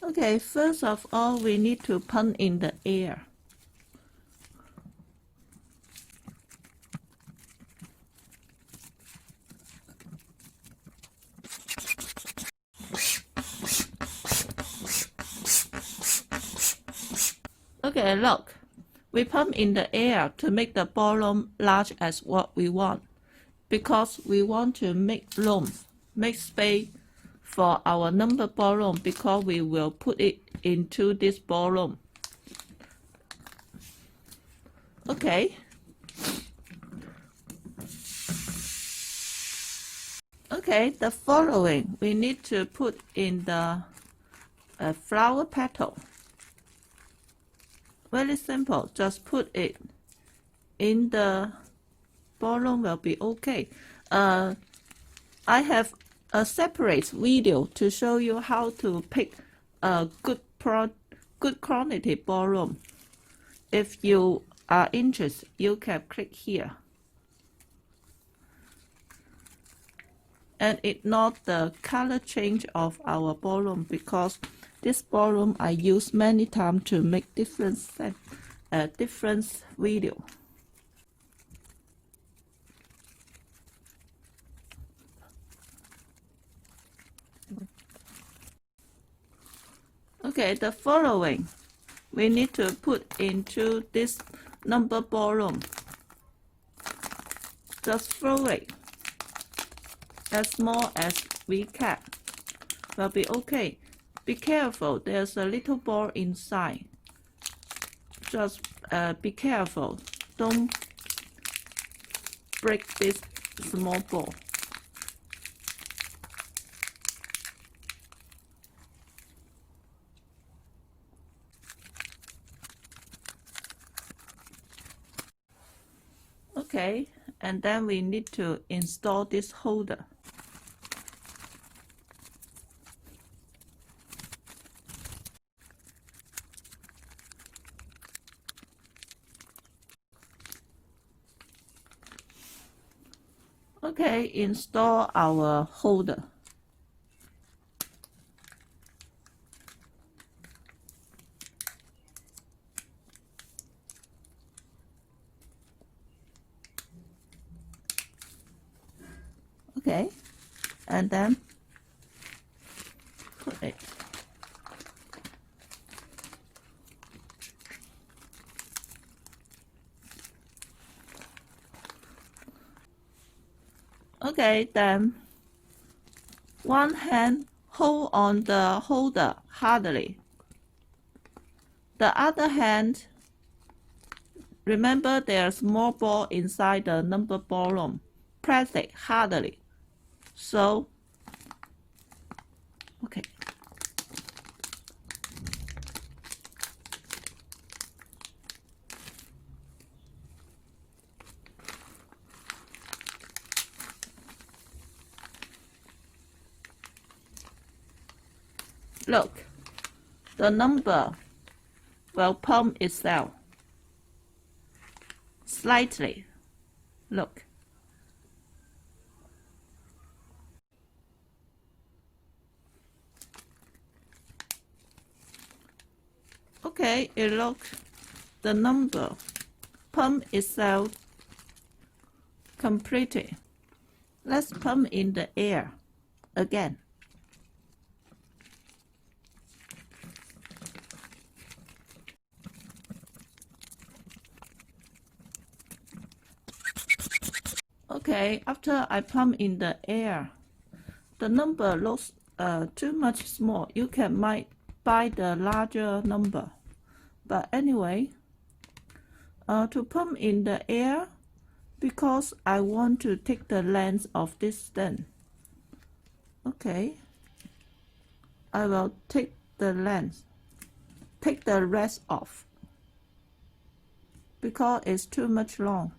Okay, first of all, we need to pump in the air. Okay, look. We pump in the air to make the ballroom large as what we want, because we want to make room, make space for our number ballroom, because we will put it into this ballroom. Okay. Okay, the following we need to put in the flower petal. Very simple, just put it in the ballroom will be okay. I have a separate video to show you how to pick a good quality ballroom. If you are interested, you can click here. And ignore the color change of our ballroom, because this ballroom I use many times to make different video. Okay, the following we need to put into this number ballroom. Just throw it as small as we can. Will be okay. Be careful, there's a little ball inside. Just be careful, don't break this small ball. Okay, and then we need to install this holder. Okay, install our holder. Okay, and then put it. Okay, then one hand hold on the holder hardly. The other hand, remember there's more ball inside the number ballroom. Press it hardly. So, okay. Look, the number will pump itself slightly. Look. Okay, it looks the number pump itself completely. Let's pump in the air again. Okay, after I pump in the air, the number looks too much small. You might buy the larger number. But anyway, to pump in the air, because I want to take the length of this stand. Okay, I will take the length, take the rest off, because it's too much long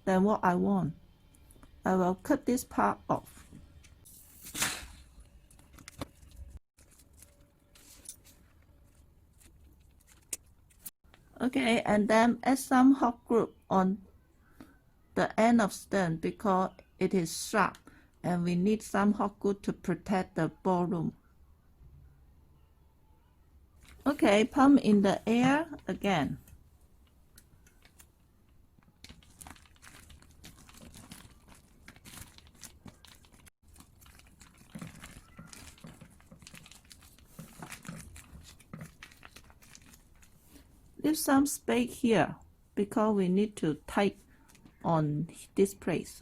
than what I want. I will cut this part off. Okay, and then add some hot glue on the end of stand, because it is sharp and we need some hot glue to protect the ballroom. Okay, palm in the air again. Leave some space here because we need to tight on this place.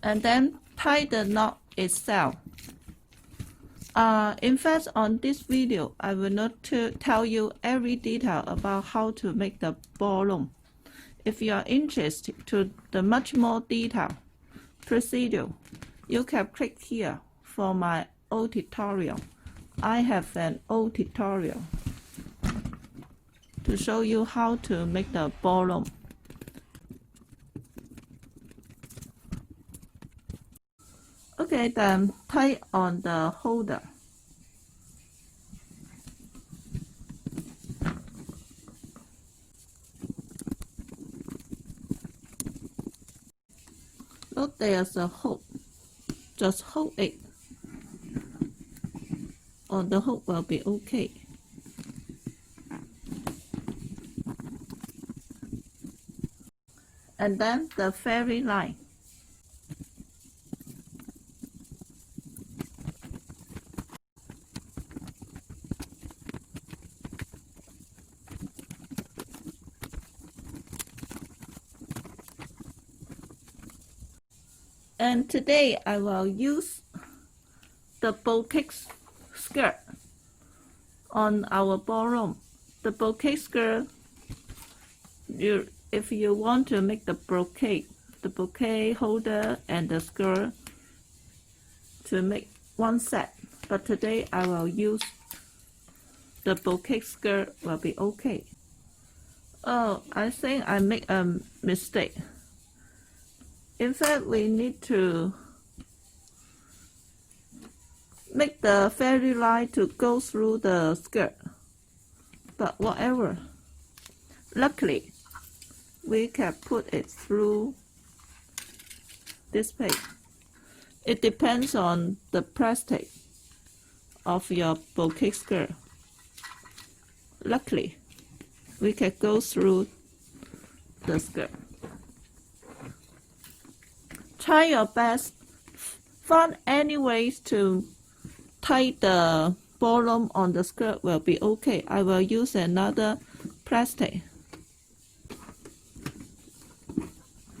And then tie the knot itself. In fact, on this video, I will not tell you every detail about how to make the ballroom. If you are interested to the much more detailed procedure, you can click here for my old tutorial. I have an old tutorial to show you how to make the ballroom. Okay, then tie on the holder. Look, there's a hook. Just hold it. On the hook will be okay. And then the fairy line. And today I will use the bouquet skirt on our ballroom. The bouquet skirt, if you want to make the bouquet holder and the skirt to make one set. But today I will use the bouquet skirt will be okay. Oh, I think I make a mistake. In fact, we need to make the fairy line to go through the skirt. But whatever. Luckily, we can put it through this page. It depends on the plastic of your bouquet skirt. Luckily, we can go through the skirt. Try your best. Find any ways to tie the ballroom on the skirt will be okay. I will use another plastic.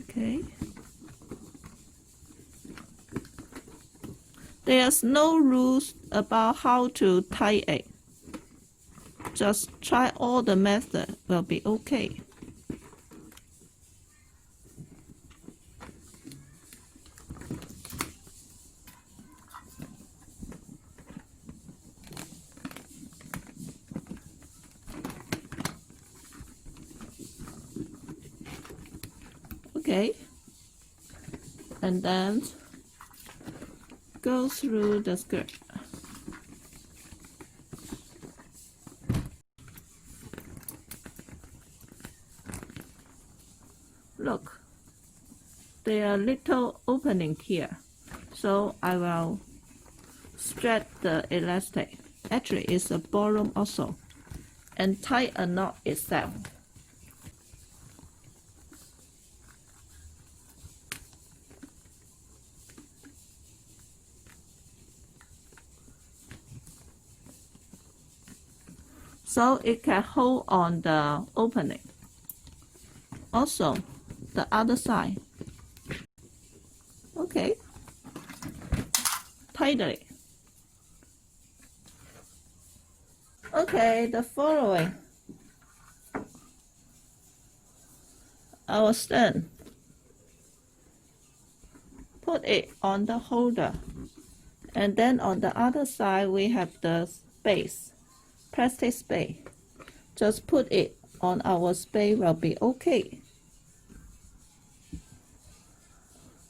Okay. There's no rules about how to tie it. Just try all the methods will be okay. Okay, and then go through the skirt. Look, there are little opening here, so I will stretch the elastic. Actually, it's a ballroom also, and tie a knot itself. So it can hold on the opening. Also, the other side. Okay. Tightly. Okay, the following. our stand. Put it on the holder. And then on the other side, we have the base, plastic base. Just put it on our base will be okay.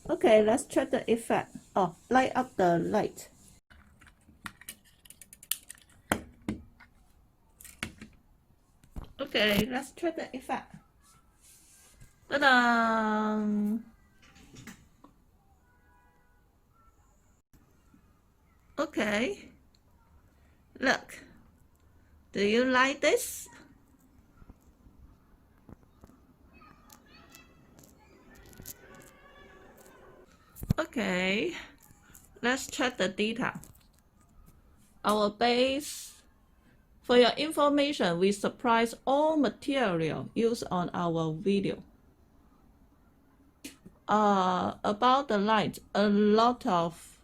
Okay, let's check the effect. Oh, light up the light. Okay, let's check the effect. Ta-da! Okay, look, do you like this? Okay, let's check the detail. Our base. For your information, we surprise all material used on our video. About the light, a lot of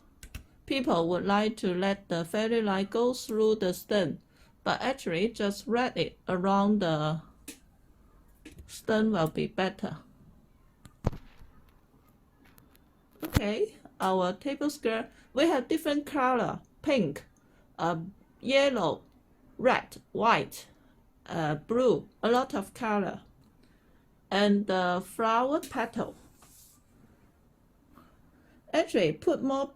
people would like to let the fairy light go through the stem, but actually just wrap it around the stem will be better. Okay, our table skirt, we have different color, pink, yellow, red, white, blue, a lot of color. And the flower petal. Actually, put more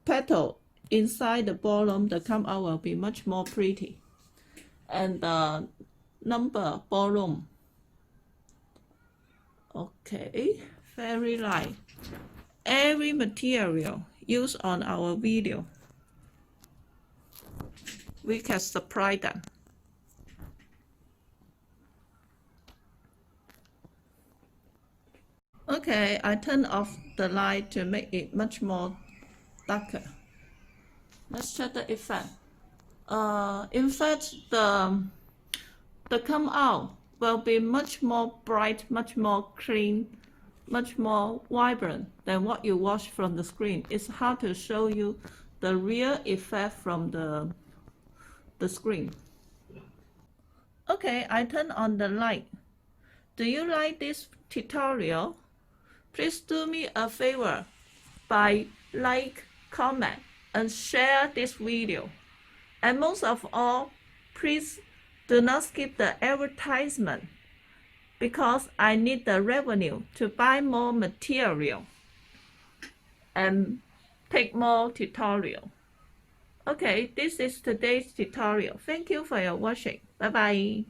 petal inside the ballroom, the come out will be much more pretty. And the number ballroom. Okay, very light. Every material used on our video, we can supply them. Okay, I turn off the light to make it much more darker. Let's check the effect. In fact, the come out will be much more bright, much more clean, much more vibrant than what you watch from the screen. It's hard to show you the real effect from the screen. Okay, I turn on the light. Do you like this tutorial? Please do me a favor by like, comment, and share this video. And most of all, please do not skip the advertisement, because I need the revenue to buy more material and take more tutorial. Okay, this is today's tutorial. Thank you for your watching. Bye bye.